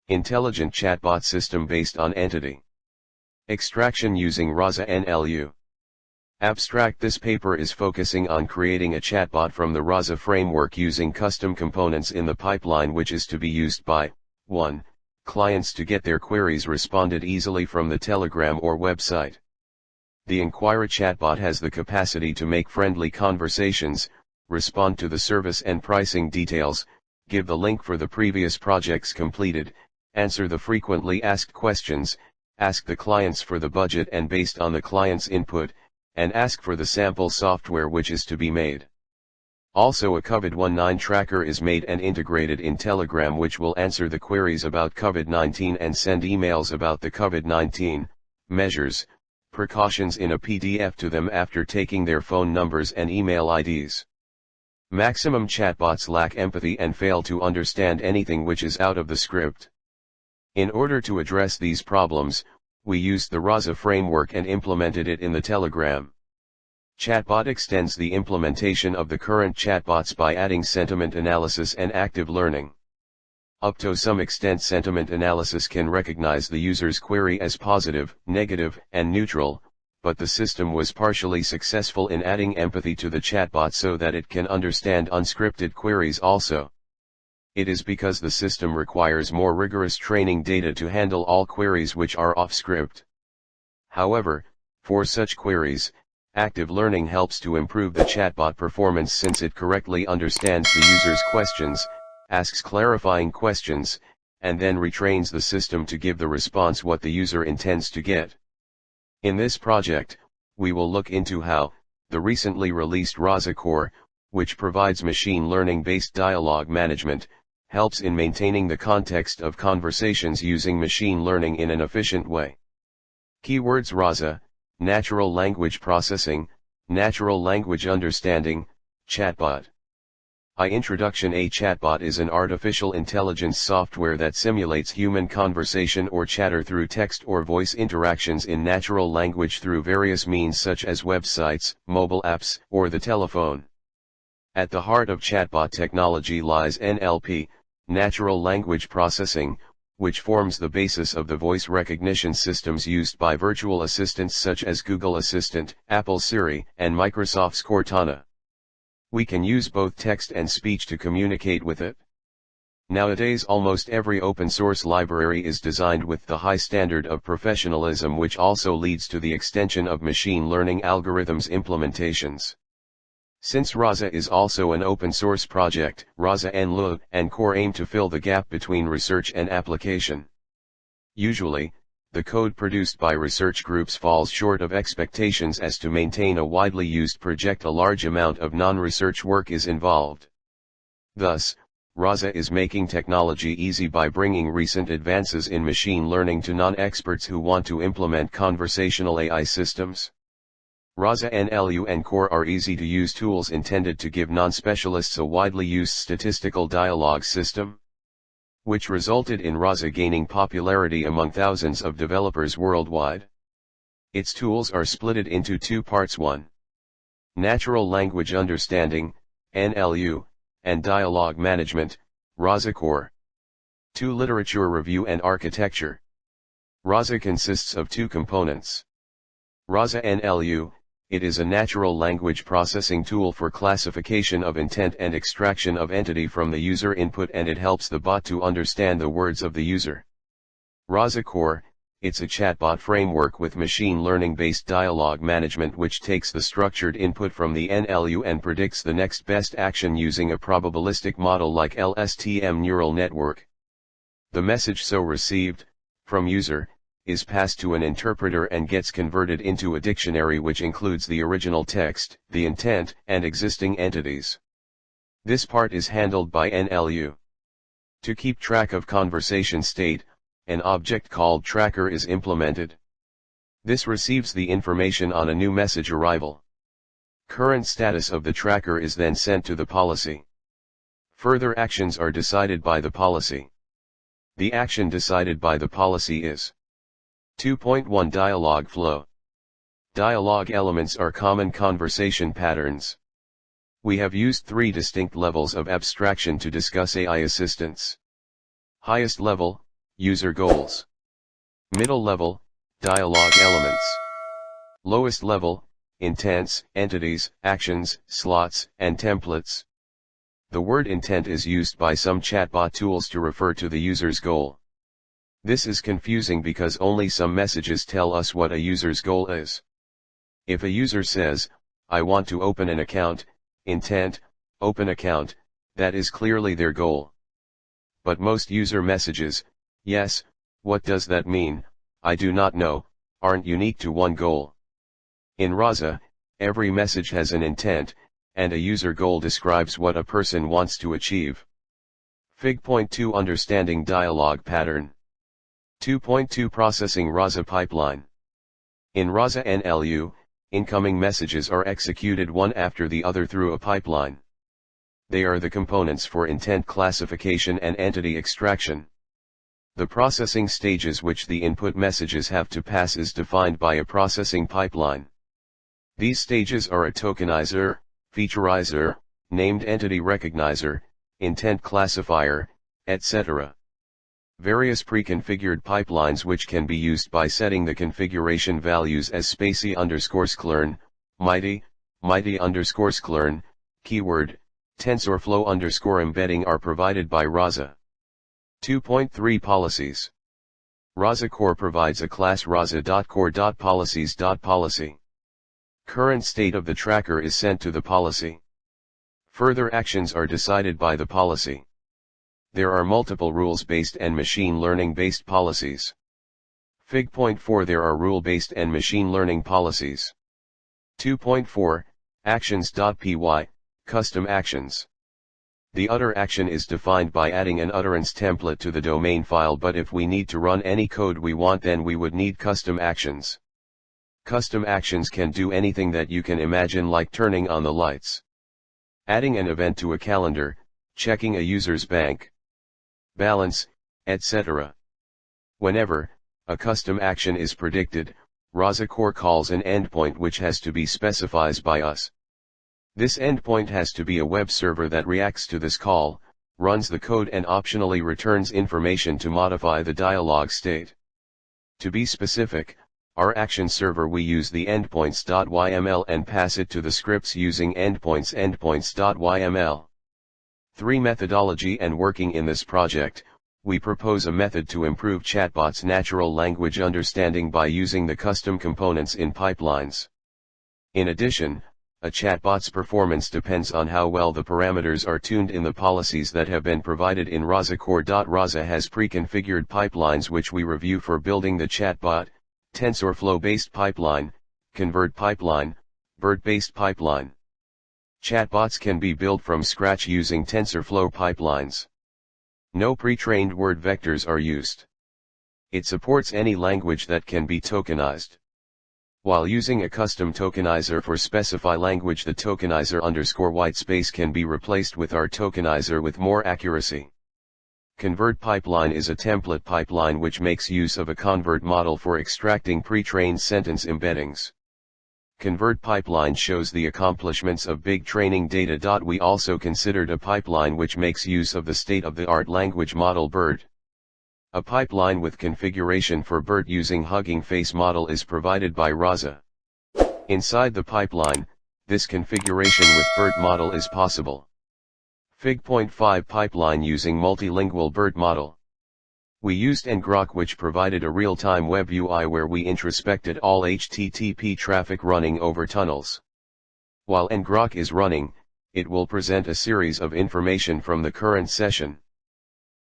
Intelligent Chatbot System based on Entity Extraction using RASA NLU. Abstract. This paper is focusing on creating a chatbot from the RASA framework using custom components in the pipeline, which is to be used by 1. Clients to get their queries responded easily from the Telegram or website. The Inquira chatbot has the capacity to make friendly conversations, respond to the service and pricing details, give the link for the previous projects completed, answer the frequently asked questions, ask the clients for the budget and based on the client's input, and ask for the sample software which is to be made. Also, a COVID-19 tracker is made and integrated in Telegram, which will answer the queries about COVID-19 and send emails about the COVID-19 measures, precautions in a PDF to them after taking their phone numbers and email IDs. Maximum chatbots lack empathy and fail to understand anything which is out of the script. In order to address these problems, we used the RASA framework and implemented it in the Telegram. Chatbot extends the implementation of the current chatbots by adding sentiment analysis and active learning. Up to some extent, sentiment analysis can recognize the user's query as positive, negative, and neutral, but the system was partially successful in adding empathy to the chatbot so that it can understand unscripted queries also. It is because the system requires more rigorous training data to handle all queries which are off script. However, for such queries, active learning helps to improve the chatbot performance since it correctly understands the user's questions, asks clarifying questions, and then retrains the system to give the response what the user intends to get. In this project, we will look into how the recently released Raza Core, which provides machine learning-based dialogue management, helps in maintaining the context of conversations using machine learning in an efficient way. Keywords: RASA, natural language processing, natural language understanding, chatbot. Introduction. A chatbot is an artificial intelligence software that simulates human conversation or chatter through text or voice interactions in natural language through various means such as websites, mobile apps, or the telephone. At the heart of chatbot technology lies NLP, natural language processing, which forms the basis of the voice recognition systems used by virtual assistants such as Google Assistant, Apple Siri, and Microsoft's Cortana. We can use both text and speech to communicate with it. Nowadays, almost every open source library is designed with the high standard of professionalism, which also leads to the extension of machine learning algorithms implementations. Since RASA is also an open source project, RASA NLU and Core aim to fill the gap between research and application. Usually, the code produced by research groups falls short of expectations, as to maintain a widely used project a large amount of non-research work is involved. Thus, RASA is making technology easy by bringing recent advances in machine learning to non-experts who want to implement conversational AI systems. RASA NLU and Core are easy-to-use tools intended to give non-specialists a widely used statistical dialogue system, which resulted in RASA gaining popularity among thousands of developers worldwide. Its tools are splitted into two parts: 1. Natural language understanding, NLU, and dialogue management, RASA Core. 2. Literature review and architecture. RASA consists of two components. RASA NLU. It is a natural language processing tool for classification of intent and extraction of entity from the user input, and it helps the bot to understand the words of the user. RASA Core, it's a chatbot framework with machine learning-based dialogue management, which takes the structured input from the NLU and predicts the next best action using a probabilistic model like LSTM neural network. The message so received, from user, is passed to an interpreter and gets converted into a dictionary which includes the original text, the intent, and existing entities. This part is handled by NLU. To keep track of conversation state, an object called tracker is implemented. This receives the information on a new message arrival. Current status of the tracker is then sent to the policy. Further actions are decided by the policy. The action decided by the policy is 2.1 Dialog Flow. Dialogue elements are common conversation patterns. We have used 3 distinct levels of abstraction to discuss AI assistants. Highest level, User goals. Middle level, dialogue elements. Lowest level, intents, entities, actions, slots, and templates. The word intent is used by some chatbot tools to refer to the user's goal. This is confusing because only some messages tell us what a user's goal is. If a user says, "I want to open an account," intent, open account, that is clearly their goal. But most user messages, "Yes, what does that mean, I do not know," aren't unique to one goal. In Raza, every message has an intent, and a user goal describes what a person wants to achieve. Fig.2 Understanding Dialog Pattern. 2.2 Processing Raza Pipeline. In Raza NLU, incoming messages are executed one after the other through a pipeline. They are the components for intent classification and entity extraction. The processing stages which the input messages have to pass is defined by a processing pipeline. These stages are a tokenizer, featureizer, named entity recognizer, intent classifier, etc. Various pre-configured pipelines which can be used by setting the configuration values as spaCy_sclearn, mighty_sclearn, keyword, TensorFlow_embedding are provided by Raza. 2.3 Policies. Raza Core provides a class raza.core.policies.policy. Current state of the tracker is sent to the policy. Further actions are decided by the policy. There are multiple rules-based and machine learning-based policies. Fig.4 There are rule-based and machine learning policies. 2.4 Actions.py, Custom Actions. The utter action is defined by adding an utterance template to the domain file, but if we need to run any code we want, then we would need custom actions. Custom actions can do anything that you can imagine, like turning on the lights, adding an event to a calendar, checking a user's bank balance, etc. Whenever a custom action is predicted, Raza Core calls an endpoint which has to be specified by us. This endpoint has to be a web server that reacts to this call, runs the code and optionally returns information to modify the dialog state. To be specific, our action server, we use the endpoints.yml and pass it to the scripts using endpoints.yml. 3 Methodology and working in this project, we propose a method to improve chatbots' natural language understanding by using the custom components in pipelines. In addition, a chatbot's performance depends on how well the parameters are tuned in the policies that have been provided in Raza Core. Raza has pre-configured pipelines which we review for building the chatbot: TensorFlow-based pipeline, Convert pipeline, BERT-based pipeline. Chatbots can be built from scratch using TensorFlow pipelines. No pre-trained word vectors are used. It supports any language that can be tokenized. While using a custom tokenizer for specify language, the tokenizer_whitespace can be replaced with our tokenizer with more accuracy. Convert pipeline is a template pipeline which makes use of a convert model for extracting pre-trained sentence embeddings. Convert pipeline shows the accomplishments of big training data. We also considered a pipeline which makes use of the state-of-the-art language model BERT. A pipeline with configuration for BERT using Hugging Face model is provided by Raza. Inside the pipeline, this configuration with BERT model is possible. Fig.5 Pipeline using multilingual BERT model. We used ngrok, which provided a real-time web UI where we introspected all HTTP traffic running over tunnels. While ngrok is running, it will present a series of information from the current session.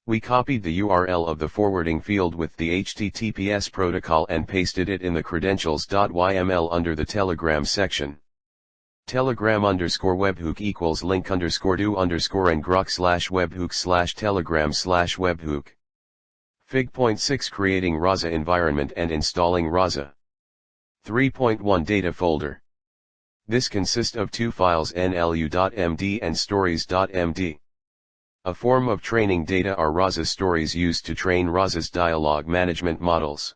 We copied the URL of the forwarding field with the HTTPS protocol and pasted it in the credentials.yml under the Telegram section. Telegram_webhook equals link_do_ngrok/webhook/telegram/webhook. Fig.6 Creating Raza environment and installing Raza. 3.1 Data folder. This consists of 2 files, nlu.md and stories.md. A form of training data are Raza stories used to train Raza's dialogue management models.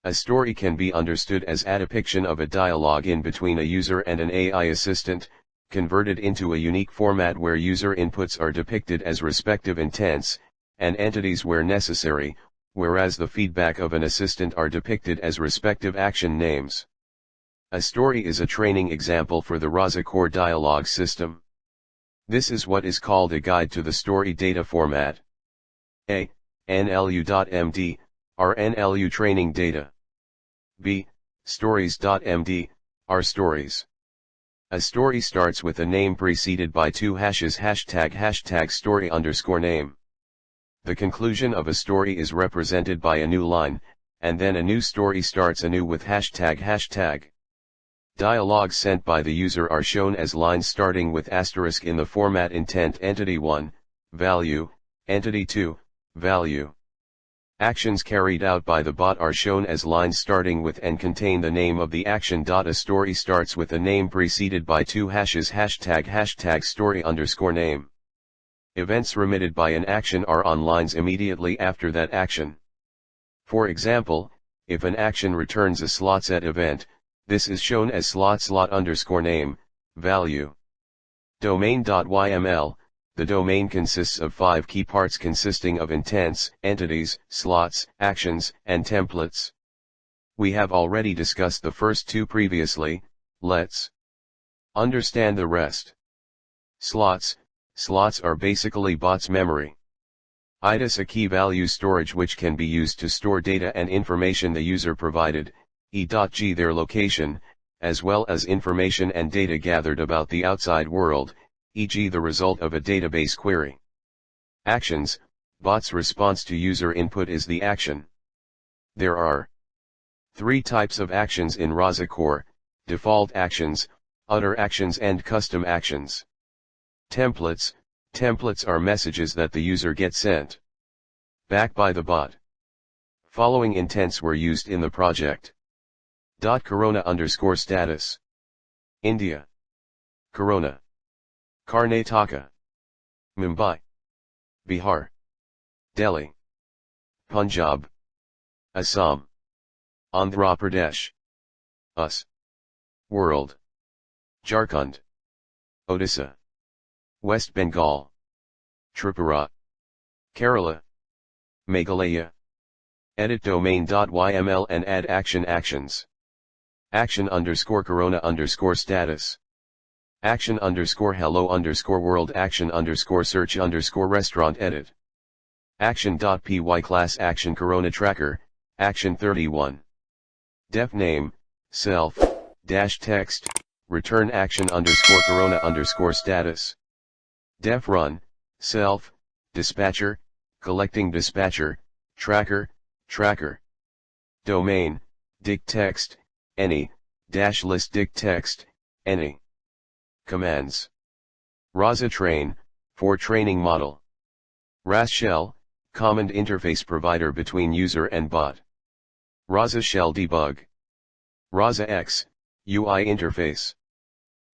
A story can be understood as a depiction of a dialogue in between a user and an AI assistant, converted into a unique format where user inputs are depicted as respective intents, and entities where necessary, whereas the feedback of an assistant are depicted as respective action names. A story is a training example for the RASA core dialog system. This is what is called a guide to the story data format. A. NLU.MD, are NLU training data. B. Stories.MD, are stories. A story starts with a name preceded by two hashes ## story _name. The conclusion of a story is represented by a new line, and then a new story starts anew with ##. Dialogues sent by the user are shown as lines starting with asterisk in the format intent entity 1, value, entity 2, value. Actions carried out by the bot are shown as lines starting with and contain the name of the action. A story starts with a name preceded by two hashes ## story _name. Events remitted by an action are on lines immediately after that action. For example, if an action returns a slotset event, this is shown as slot _name, value. Domain.yml, the domain consists of 5 key parts consisting of intents, entities, slots, actions, and templates. We have already discussed the first two previously, let's understand the rest. Slots are basically bot's memory. IDIS a key value storage which can be used to store data and information the user provided, e.g their location, as well as information and data gathered about the outside world, e.g. the result of a database query. Actions, bot's response to user input is the action. There are 3 types of actions in RASA core: default actions, other actions and custom actions. Templates are messages that the user gets sent back by the bot. Following intents were used in the project. Corona_status. India. Corona. Karnataka. Mumbai. Bihar. Delhi. Punjab. Assam. Andhra Pradesh. US. World. Jharkhand. Odisha. West Bengal. Tripura. Kerala. Meghalaya. Edit domain.yml and add actions. Action_corona_status. Action_hello_world action_search_restaurant edit. Action.py class action corona tracker, action 31. Def name, self, dash text, return action_corona_status. Def run, self, dispatcher, collecting dispatcher, tracker, tracker. Domain, dict text, any, dash list dict text, any. Commands. RASA train, for training model. RAS shell, command interface provider between user and bot. RASA shell debug. RASA X, UI interface.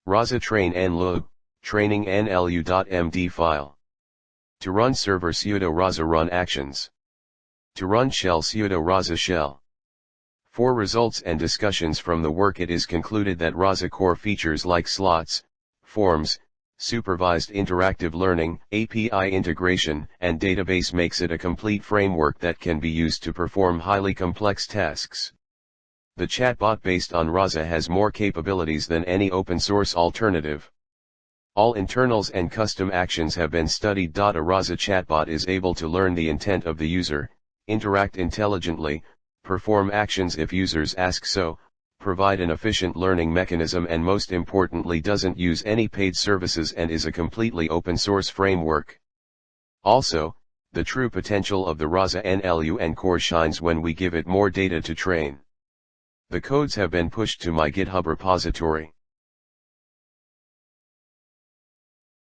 RASA train NLU, training NLU.md file. To run server sudo RASA run actions. To run shell sudo RASA shell. For results and discussions from the work, it is concluded that RASA core features like slots, forms, supervised interactive learning, API integration, and database makes it a complete framework that can be used to perform highly complex tasks. The chatbot based on RASA has more capabilities than any open source alternative. All internals and custom actions have been studied. A RASA chatbot is able to learn the intent of the user, interact intelligently, perform actions if users ask so, provide an efficient learning mechanism, and most importantly doesn't use any paid services and is a completely open source framework. Also, the true potential of the RASA NLU and core shines when we give it more data to train. The codes have been pushed to my GitHub repository.